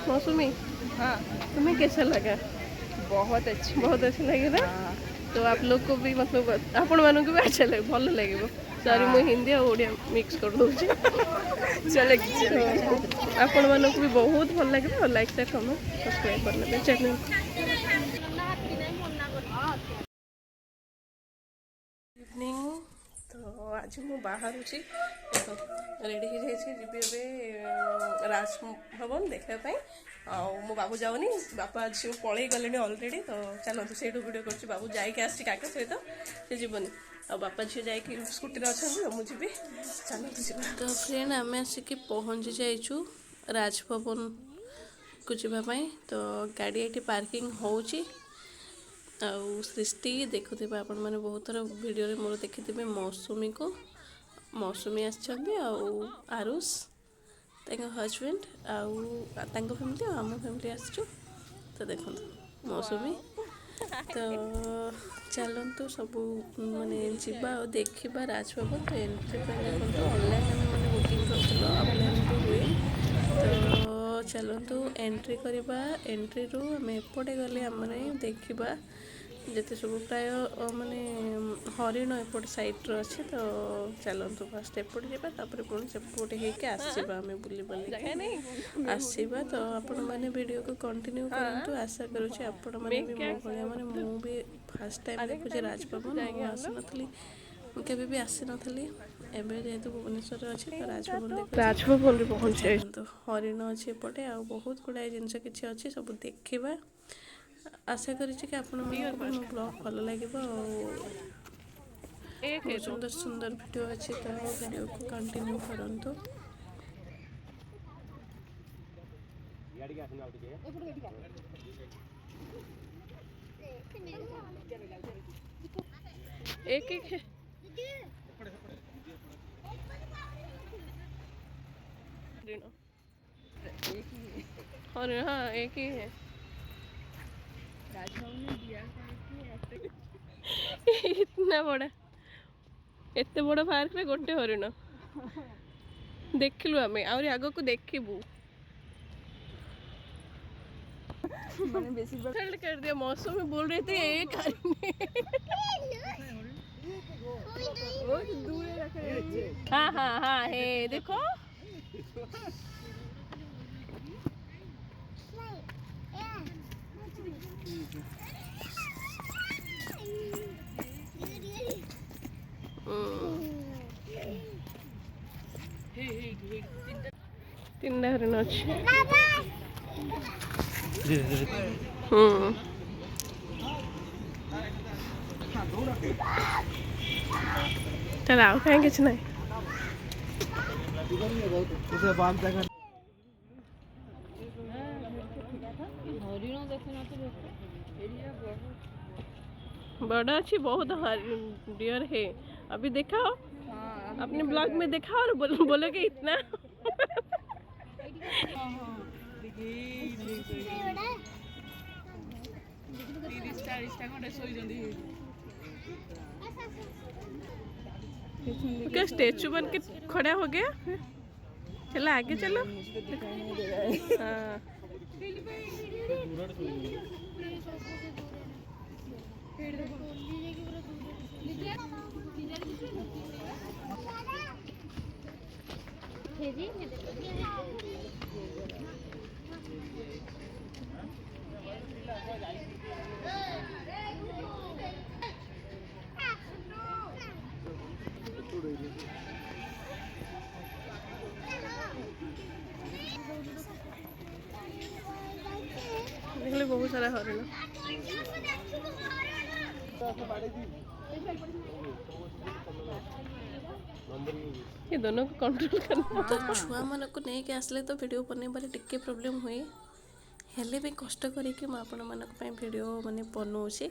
मौसमी, हाँ तुम्हें कैसा लगा? बहुत अच्छा लगे ना। तो आप लोग को भी मतलब आपण मानक भी अच्छा लगे, भल लगे। सॉरी मुझे हिंदी और ओडिया मिक्स कर दूची। चले आपण मानक भी बहुत भल लगे और लाइक शेयर कमेंट सब्सक्राइब करने चैनल। इवनिंग तो आज मु बाहर रेडी हो जी राजभवन देखापी मो बाबू जाऊनी बापा आज पलि गले अलरेडी। तो चलते से वीडियो कर बाबू जाकि आके सहित से जीवन आ बापा झील जा स्कूटी अच्छा मुझे चलते। तो फ्रेंड आम आसिक पहुँची जाइचु राजभवन को जीवाई। तो गाड़ी ये पार्किंग होची आउ सृष्टि देखुवे आपण मैंने बहुत थर वीडियो रे मोर देखिथे मौसुमी को मौसुमी आरुष हजबैंड आउ फैमिली आम फैमिली आसचु। तो देखो मौसुमी तो चलतु सब माने जीवा देखा राजभवन। तो एंट्री देखो ऑनलाइन मैंने बुकिंग कर ऑफलाइन भी हुए। तो चलतु एंट्री करवा एंट्री रू आम एपटे गले आम देखा जिते सब प्राय माने हरिण एपट सैड्रे अच्छे। तो चलतु फास्ट एपटे जावा पुणी सेपटे होके आसवा आम बुली बुल आसवा। तो आपण मैंने वीडियो को कंटिन्यू करूँ आशा करुँचे आपण मैंने भी मो भाया माने मु भी फास्ट टाइम देखुचे राजभवन आसनी केवे भी आसी नी एवं जेहेतु भुवनेश्वर अच्छे। तो राजभवन पहुँचे तो हरिण अच्छे एपटे आ बहुत गुड़ाए जिनस किसी अच्छी सब देखा। आशा करी कि आपण मो ब्लॉग भल लगे सुंदर सुंदर वीडियो अच्छे। तो वीडियो को कंटिन्यू करंतु। एक एक है और हाँ एक ही है। इतना बड़ा एत बड़ पार्क रे गोटे हरिण देखलु आम आग को देखबू कर दिया। मौसम में बोल रहे थे एक हाँ हाँ हाँ है देखो तीन हरिण अच्छे। चल आओ कहीं किसी ना बड़ा अच्छी बहुत डियर है। अभी दिखाओ अपने ब्लॉग में दिखाओ और बोलो कि इतना क्या स्टेचू बन के खड़ा हो गया। चलो आगे चलो। हाँ देखले बहुत सारा हरिण ये दोनों को कंट्रोल करना। तो छुआ मन को नहीं के आसले तो वीडियो बने बारे टिके प्रॉब्लम हुए हेले भी कष्ट करके आपण मानक पई वीडियो माने बनाऊँचे।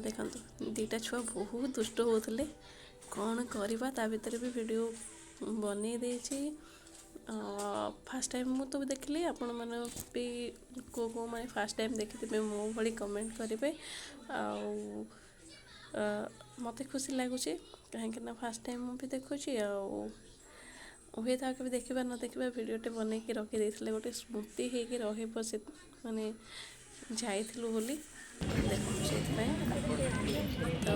देखो दीटा छुआ बहुत दुष्ट होते कौन करवा ता भीतर भी वीडियो बने देछि फास्ट टाइम मुझे तो देखिली आपण मैंने भी को मैंने फास्ट टाइम देखी मो भली कमेंट करेंगे मत खुशी लगुच कहीं फास्ट टाइम मुझे देखुची हुए तो कभी देखा न देखा भिडटे बनईकि रखी गोटे स्मृति होगी रे माने जाइलु बोली देखो से तो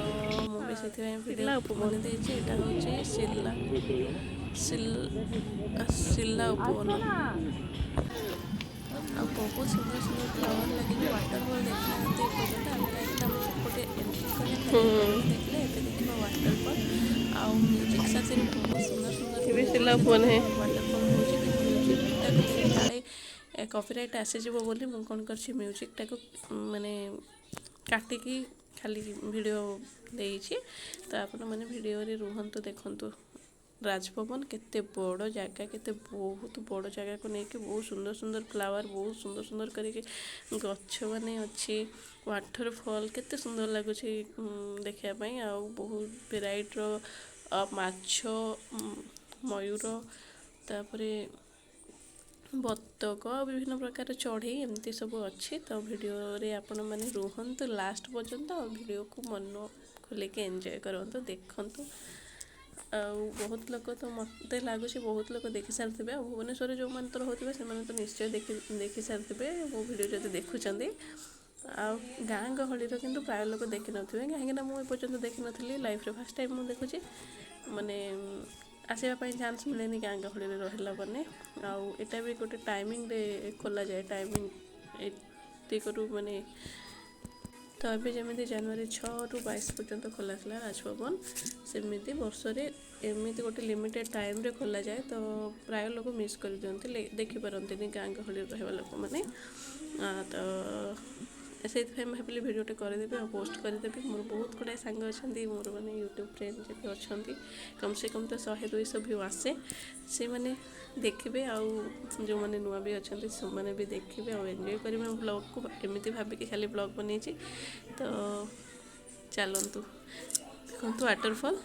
मुझे से भिडियो बन यहाँ हूँ शिला उपवन आ बहुत सुंदर सुंदर फ्लावर लगे वाटरफॉल देखना पर्यटन आम सेपटे एंट्री देखले देखा वाटरफॉल आउ म्यूजिक साथ बहुत सुंदर सुंदर वाटरफॉल म्यूजिक काले कॉपीराइट आसीजी बोली मुझे कौन कर म्यूजिकटा को माने काटिकी खाली वीडियो देइछि तो आपण माने वीडियो रे रुहंतु देखंतु राजभवन केते बड़ जगह केते बहुत बड़ जगह को लेकिन बहुत सुंदर सुंदर फ्लावर बहुत सुंदर सुंदर करके गछ माने अच्छी वाटरफॉल केते सुंदर लगुच देखा आ बहुत वेराइटर माछ मयूर तापरे बतक विभिन्न प्रकार चढ़ई एमती सब अच्छी तो वीडियो रे आपण माने रुहंतु लास्ट पर्यंत वीडियो को मन खोलिके एंजॉय करंतु देखंतु बहुत लोग तो मत लगुच बहुत लोग देखी सारी भुवनेश्वर जो मैंने तो रोते से तो निश्चय देखी सारी मो भिड जब देखुं गाँ गहलीर किंतु प्राय लोग देखी न कहीं मुझे देखी नी लाइफ रे फर्स्ट टाइम मुझे देखुची माने आसवाई चान्स मिले गाँ गहली रहा मैंने आटा भी गोटे टाइमिंग रे खोल जाए टाइमिंग एतिकरू माने तो अभी जमी जनवरी 6 ରୁ 22 पर्यंत खोला था राजभवन सेमती वर्ष एमती गोटे लिमिटेड टाइम रे खोल जाए तो प्राय लोग मिस कर दिखती देखिपारती गाँ गहली रहा लोक मैंने तो से भाविली भिडियोटे करदेवी और पोस्ट करदेवी मोर बहुत गुड़ाए सांग अच्छा मोर मैंने यूट्यूब फ्रेंड जब अच्छा कम से कम तो 100-200 व्यू आसे से मैंने देखिए आउ जो मैंने नुआ भी अच्छा से मैंने भी देखिए और एंजॉय करेंगे ब्लॉग को एमती भाविकी खाली ब्लॉग बनी तो चलतु देखु वाटरफॉल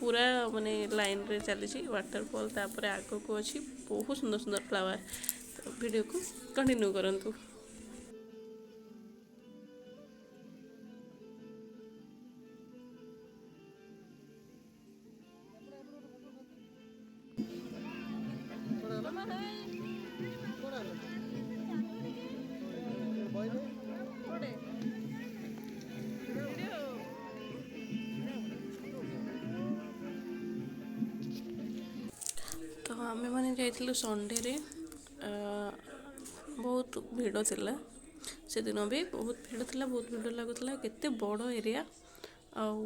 पूरा माने लाइन रे चली वाटरफॉल तापर आग को अच्छी बहुत सुंदर सुंदर फ्लावर तो वीडियो को कंटिन्यू करंतु। तो आमे मैंने जाइलु संडे रे बहुत भिड़ थिला से दिन भी बहुत भिड़ थिला बहुत भिड़ लगुला केते बड़ एरिया आउ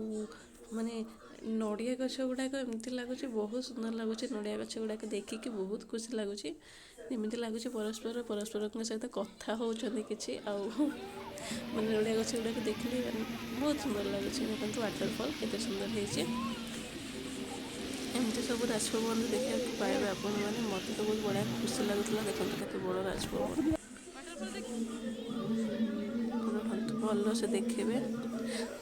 माने नड़िया गछ गुड़ाक एमती लगुच बहुत सुंदर लगुच नड़िया गछ गुड़ाक देखिकी बहुत खुशी लगुच एमती लगुच परस्पर परस्पर सहित कथा होउछन्ती किछि आउ माने नड़िया गछ गुड़ाक देखिली बहुत सुंदर लगुच देखो वाटरफॉल केते सुंदर होइछे एमती सब राजभवन देखा पाइबे आपण मैंने मत तो बहुत बढ़िया खुशी लगुला देखो केते बड़ राजभवन भल से देखिए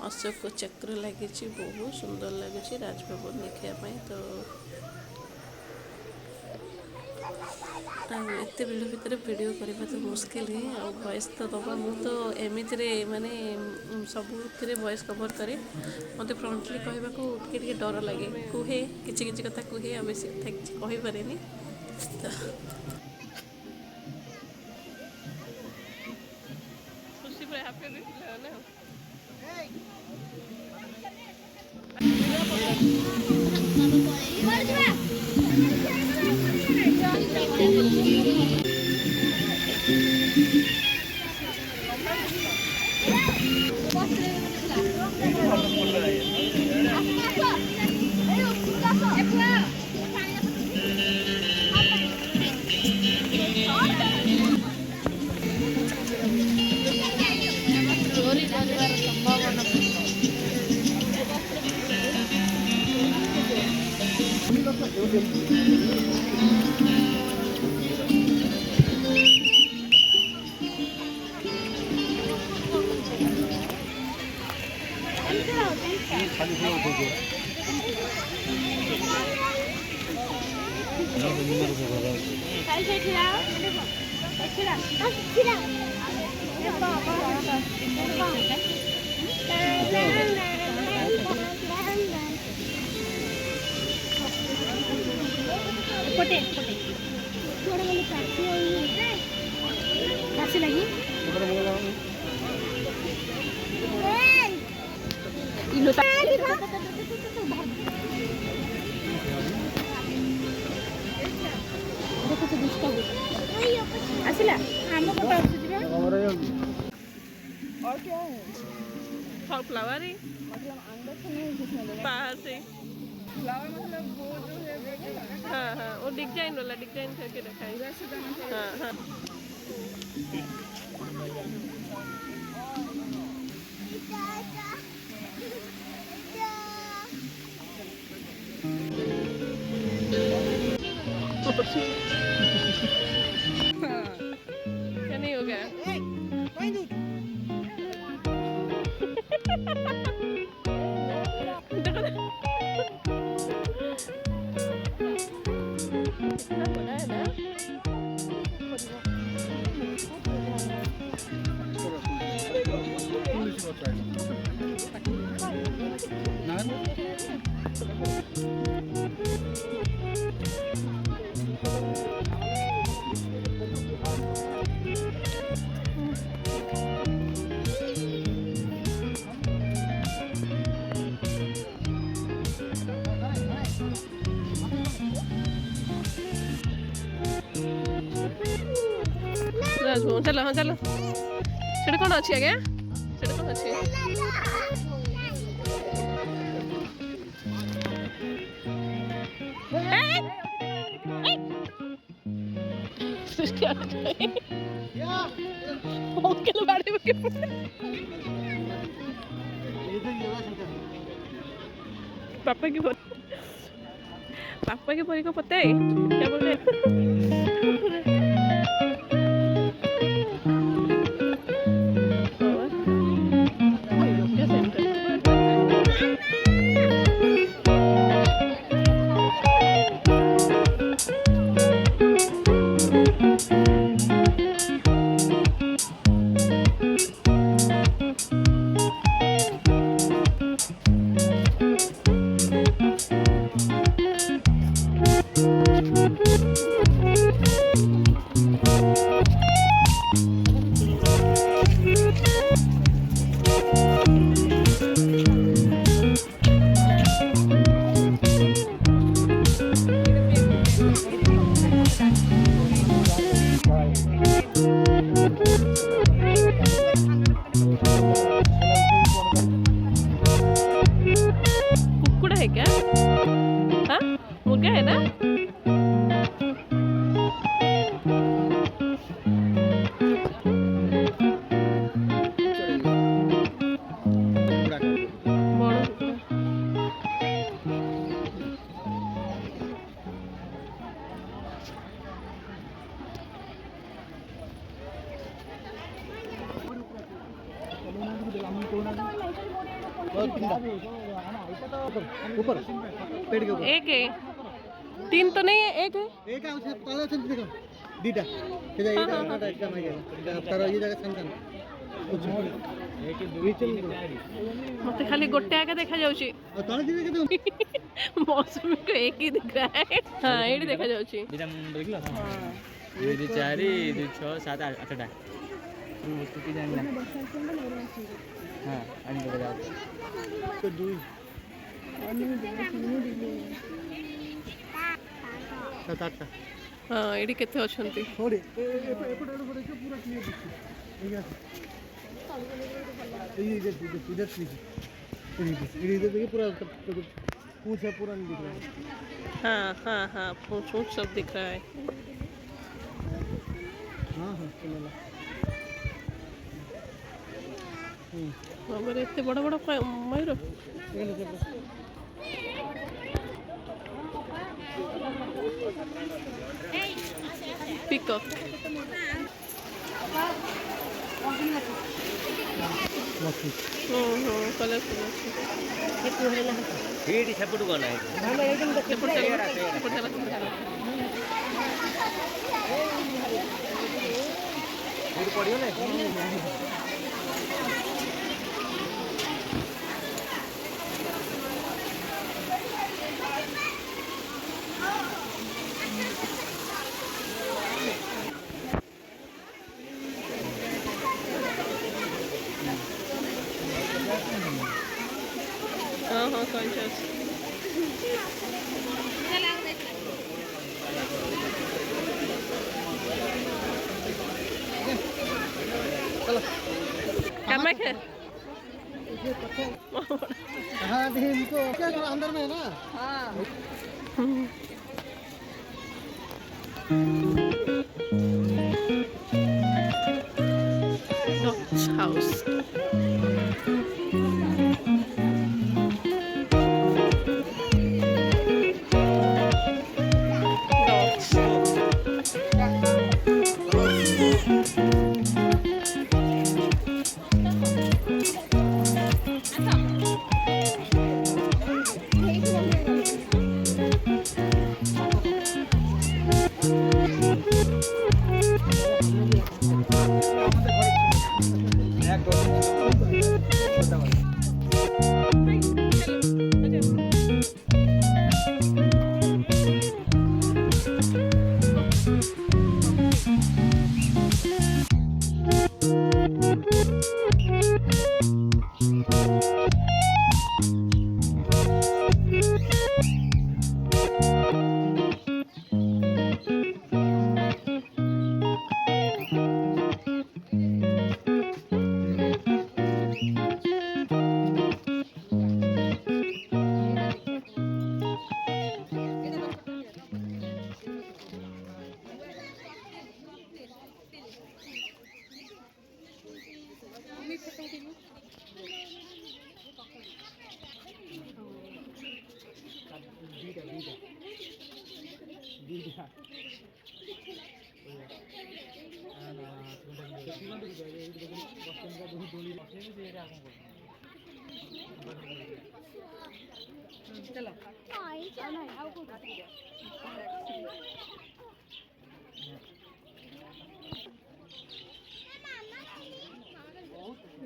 अशोक चक्र लगी बहुत सुंदर लगे राजभवन देखापी तो एत भिड़ भितर वीडियो करने तो मुस्किल ही आ वॉइस तो दबा मु तो एमती माने सब वॉइस कवर करे मत फ्रंटली कहवाक डर लगे कहे किसी किसी कथा कहे आ बेस कथा किसी कहीपे तो खुशी पूरा हैप्पी ना lagi ଆସିଲା ଆମ କଥା ଆସୁଛି ବା और क्या है फ्लावर ही मतलब अंदर से नहीं घुसने देगा बाहर से फ्लावर मतलब वो जो है हाँ हाँ वो डिजाइन वाला डिजाइन करके रखा है वैसे जाना चाहिए हाँ हाँ क्या नहीं हो गया कितना बड़ा है ना राजभवन चलो हाँ चलो सेटा कौन अच्छी आज्ञा सेटा कौन अच्छी पापा की परी को पता है क्या बोल रहे कुकुड़ा है क्या हाँ मुर्गा है ना ऊपर पेड़ के ऊपर एक है तीन तो नहीं है एक है एक है उसे तले से देखो दीटा ସେଟା ଏଇଟା ଏଟା ଏଟା ମାଗିଲା ତାର ଇଏ ଜାଗା ସାଙ୍ଗନ एक दुई तीन मते खाली गोटे आगे देखा जाउची और तले दिवे के मौसम को एक ही दिख रहा है हां एडी देखा जाउची दिटा देखला हां ये 4 2 6 7 8 टा वस्तु की जानला हां आणि बघा तो दुई सात आठ हां एडी केते अछंती थोड़े एपट पूरा क्लियर दिखी इधर देखिए पूरा पूछ है पूरा नहीं दिख रहा है हाँ हाँ हाँ पूछ सब दिख रहा है हाँ हाँ हमारे इतने बड़ा बड़ा मयूर पिकअप कलरफुल ఏడి సెపడు కొనాయి सेपट चला हाँ हाँ कॉन्शियस कमक है हाँ देखिए इनको क्या अंदर में है ना। डॉग्स हाउस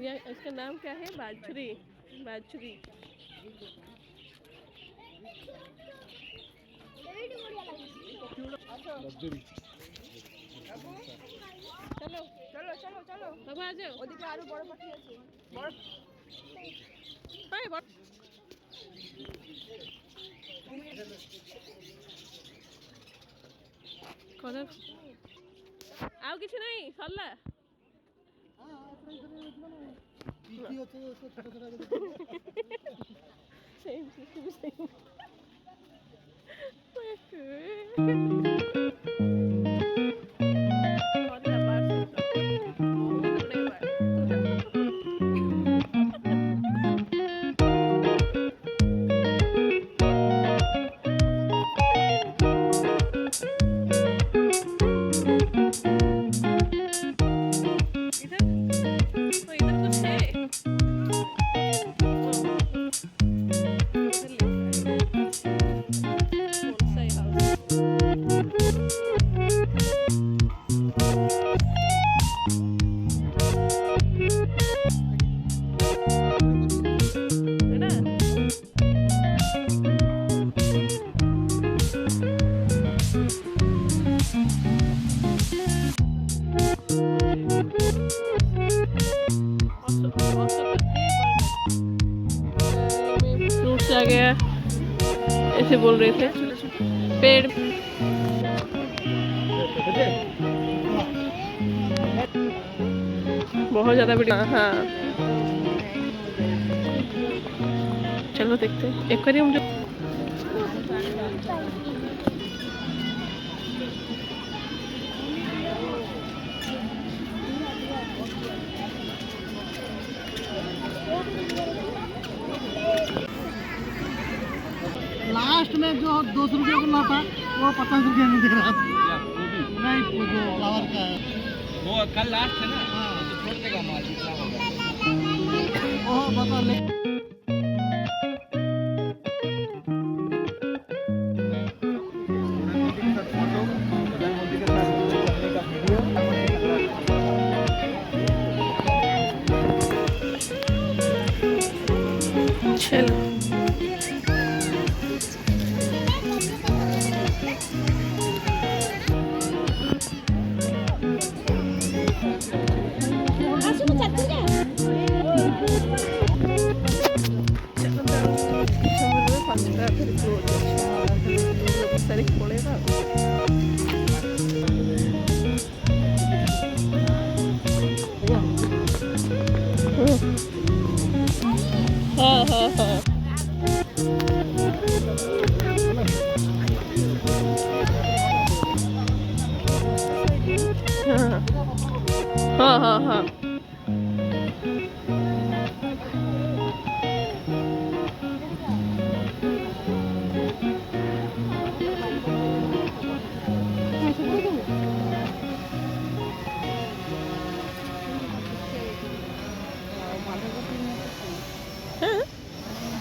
ये इसका नाम क्या है? बाछुरी बाछुरी चलो चलो चलो चलो बाबू आ जाओ ওদিকে আরো বড় পাখি আছে বড় বড় কত ଆଉ କିଛି ନାହିଁ ସରିଲା सेम सेम फ्रूट्स आ गया ऐसे बोल रहे थे पेड़ बहुत ज्यादा वीडियो हाँ चलो देखते हैं एक्वेरियम जो लास्ट में जो 200 रुपये का था वो 50 रुपये में दे रहा था नहीं वो जो फ्लावर का है वो कल लास्ट है ना तो छोड़ देगा माल जितना होगा वो बता ले चलो हाँ हाँ हाँ हाँ हाँ हाँ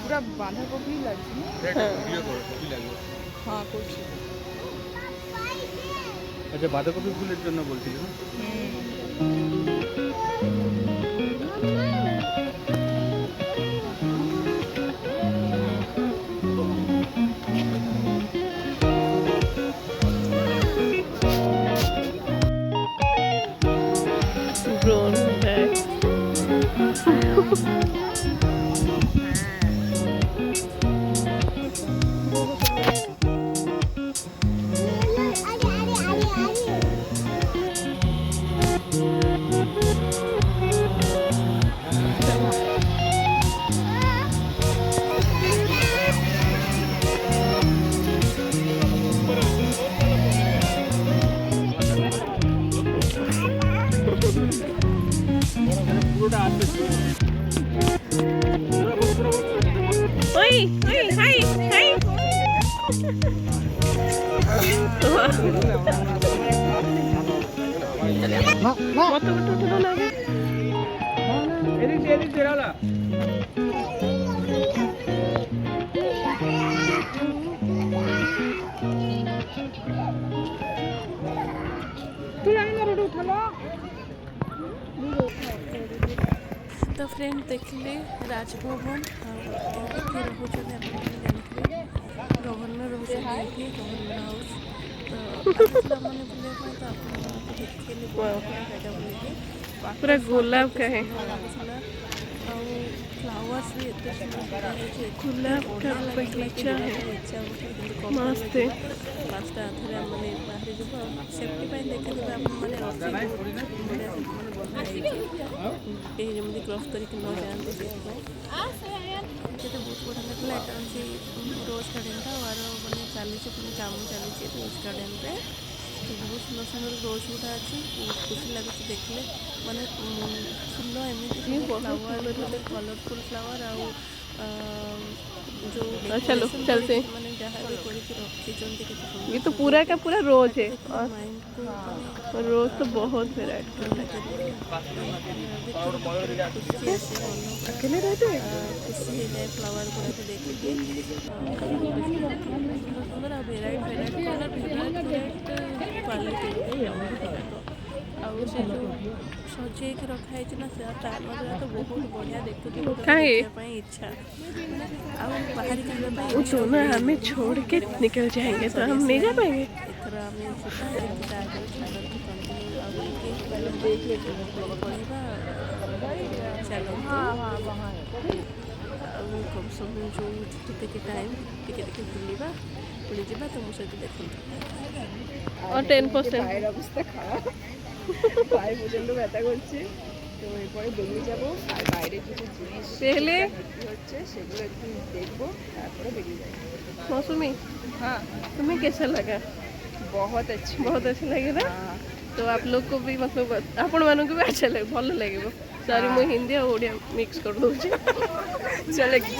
पूरा बांधाकोपी লাগছে হ্যাঁ করছি আচ্ছা বাঁধাকপি ফুলের জন্য বলছিল না grown back Oi, oi, hi, hi. কত কত লাগে এদিক বেরালা তুই জানি না রোড উঠালো तो फ्रेंड देखिले राजभवन एमती रोचन जानते गवर्नर रोचे गवर्नर हाउस तो मैंने बुलाया तो आप पूरा गुलाब का है फ्लावर्स भी गुलाब का बगीचा है मस्त है पाँचटा आधे मैंने बाहर जब सेफ्टी देखते मैंने जमी क्रॉस करके न जाते से बहुत बढ़िया लगता है यहाँ हूँ रोज गार्डन टा और मैंने चली काम चली रोज गार्डन पे तो बहुत सुंदर सुंदर रोज गुटा अच्छी बहुत खुशी लगुच देखले मैंने फुल एमती फ्लावर कलरफुल फ्लावर जो चलो चलते मैंने जहाँ भी रखी ये तो पूरा का पूरा रोज है और माइंड को रोज तो बहुत वेराइटी अकेले रहते हैं खुशी हो जाए फ्लावर गुड़ा को देख के सुंदर भेराइट क्वालिटी ଆଉ ସେ ଯେଉଁ ସଜେଇକି ରଖାହେଇଛି ନା ତାର ତ ବହୁତ ବଢ଼ିଆ ଦେଖୁଛି ଦେଖିବା ପାଇଁ ଇଚ୍ଛା ଆଉ ବାହାରିକି ଯିବା ପାଇଁ तो ना हमें छोड़ के निकल जाएंगे तो हम नहीं जा पाएंगे ଏଥର ଆମେ ଯିବା ଏମିତି ତା ଆଗରେ ଛାଡ଼ନ୍ତୁ କଣ୍ଟିନ୍ୟୁ ଆଉ ପଳେଇବା ଚାଲନ୍ତୁ ଆଉ କମ୍ ସମୟ ଯେଉଁ ଟିକେ ଟାଇମ୍ ଟିକେ ବୁଲିବା ପୁଣି ଯିବା ତ ମୋ ସହିତ ଦେଖନ୍ତୁ और 10% পায়ের অবস্থা খারাপ পায়ে প্রচণ্ড ব্যথা করছে তো এরপরে বেরিয়ে যাবো আর বাইরে কিছু জিনিস पहले বিক্রি হচ্ছে সেগুলো একটু দেখবো তারপরে বেরিয়ে যাবো मौसमी हाँ तुम्हें कैसा लगा बहुत अच्छी बहुत अच्छा लगे ना हाँ तो आप लोग को भी मतलब आपण मानक भी अच्छा लगे भल लगे सॉरी मुझे हिंदी और ओडिया मिक्स कर दूची चलेगी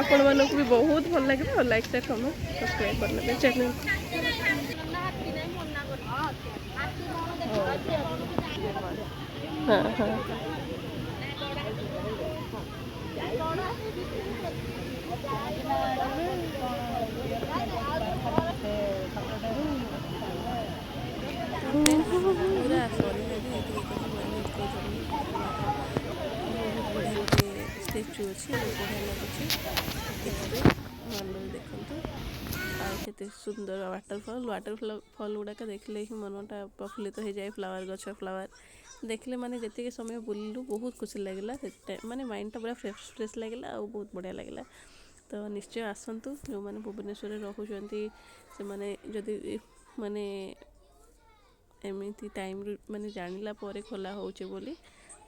आपण मानक भी बहुत भल लगे और लाइक शेयर कमेंट सब्सक्राइब करना चैनल हाँ हाँ पूरा सॉरी स्टेचू स्टाच्यू अच्छी बढ़िया लगुच भल देखते आते सुंदर वाटरफॉल गुड़ाक देखले ही मनटा प्रफुल्लित हो जाए फ्लावर गछ फ्लावर देखले माने जी समय बुलू बहुत खुशी लगे माने माइंड टा पूरा फ्रेश लगे और बहुत बढ़िया लगे तो निश्चय आसतु जो मैंने भुवनेश्वर रोचे से माने जदि माने एमती टाइम माने जानिला परे खोला होचे बोली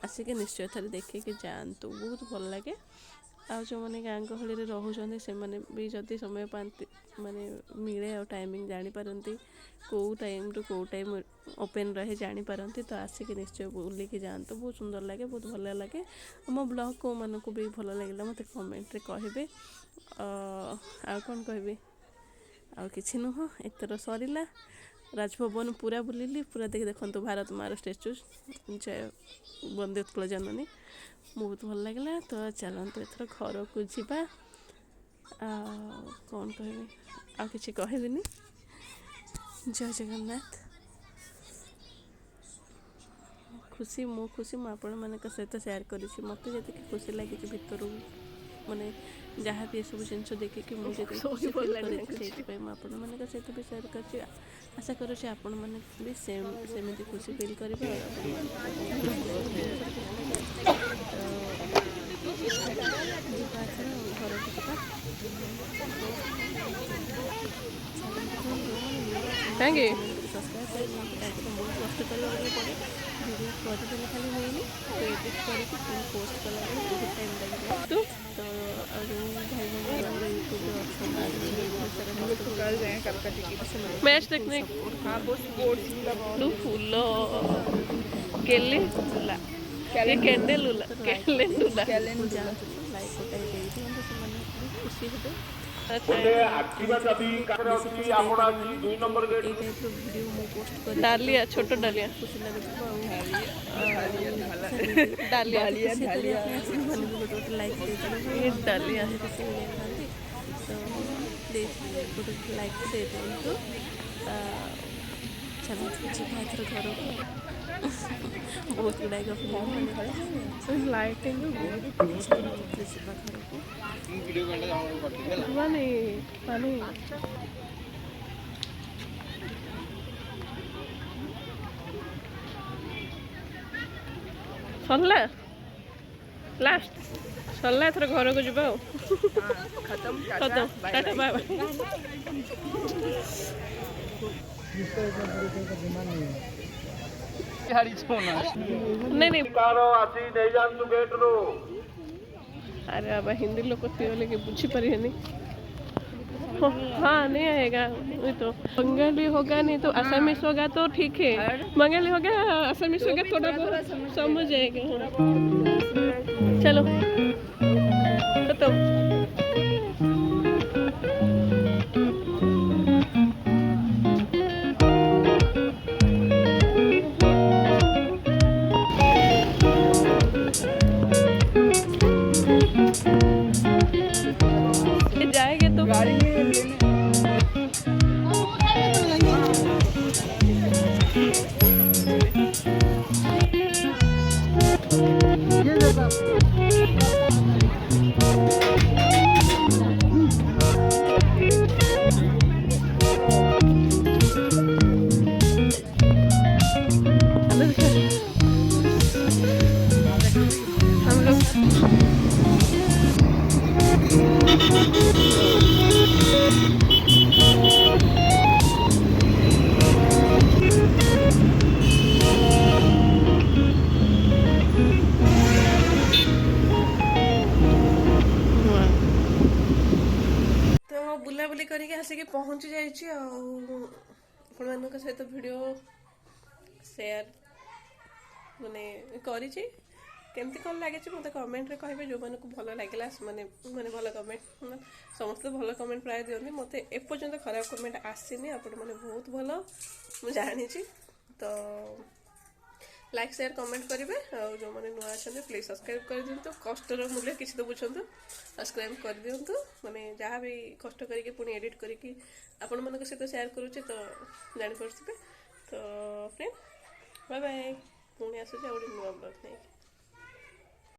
आसिके निश्चय थे देखिए जातु बहुत भल लगे आ जो मैंने गाँ गहली रोचे से मैंने भी जदि समय पाती माने मिले और टाइमिंग जानीपारती कौ टाइम रू कौ टाइम ओपन रहे जानीपारती तो आसिक निश्चय बुलिकी जातु बहुत सुंदर लगे बहुत भल लगे मो ब्लॉग को मानक भी भल लगे मत कमेंट रे कहे आ कौन कहि आ कि नुह एतर सरला राजभवन पूरा बुलिली पूरा देखते भारत मार स्टेचू जय वंदे उत्कल जननी बहुत भल लगे तो चलते एथर घर को जीवा कौन कहबी आ किसी कहबिनी जय जगन्नाथ खुशी मो आपण मान सहित सेयार कर मत जी खुशी लगी भितर माने जहाँ भी सब जिन देखिए मुझे सहित भी सेयार कर आशा करुँच आपण मैंने भी सेमती खुशी फिल करेंगे घर कहीं बहुत कष्ट करने पड़े वीडियो करदेले खाली हुई तो एडिट करके पोस्ट कला बहुत टाइम लगे तो भाई मैच देखने फूल केले लुला ये कैंडल लुला केले लुला लाइक गोटाए खुशी हे डालिया छोट डालिया खुशी लगे डालिया लाइक ये डालिया तो लाइक दे दिंतु चलो घर को बहुत गुड़ाए लाइटिंग पानी पानी सरला लास्ट सरला एथर घर को जीवा खत्म खत्म टाटा बाय बाय नहीं नहीं अरे बाबा हिंदी लोग के बुझी पारे हाँ नहीं आएगा वही तो बंगाली होगा नहीं तो असमीस होगा तो ठीक है बंगाली होगा असमीस होगा थोड़ा बहुत समझ जाएगा चलो खत्म जाएंगे तो गाड़ी में हम लोग बुलाबुली करके आसिक पहुँची जाइए आप सहित वीडियो शेयर माने करी केमती कौन लगे मत कमेंट रे कहे जो मानक भल लगे माने माने भल कमेंट समस्त भल कमेंट प्राय दिखती मत एपर्यंत खराब कमेंट आसनी आपण मैंने बहुत भल मुझे जानी तो लाइक शेयर कमेंट करेंगे और जो मैंने नुआ अच्छा प्लीज सब्सक्राइब कर दिंतु कष्टर मूल्य किसी तो बुझंतु सब्सक्राइब कर दिंतु माने जहाँ भी कष्ट करके पुणी एडिट करके आपण मान सहित शेयर करुचे तो जानीपे तो फ्रेंड बाय बाय पुणी आसूचे नुआ ब्लॉग नहीं।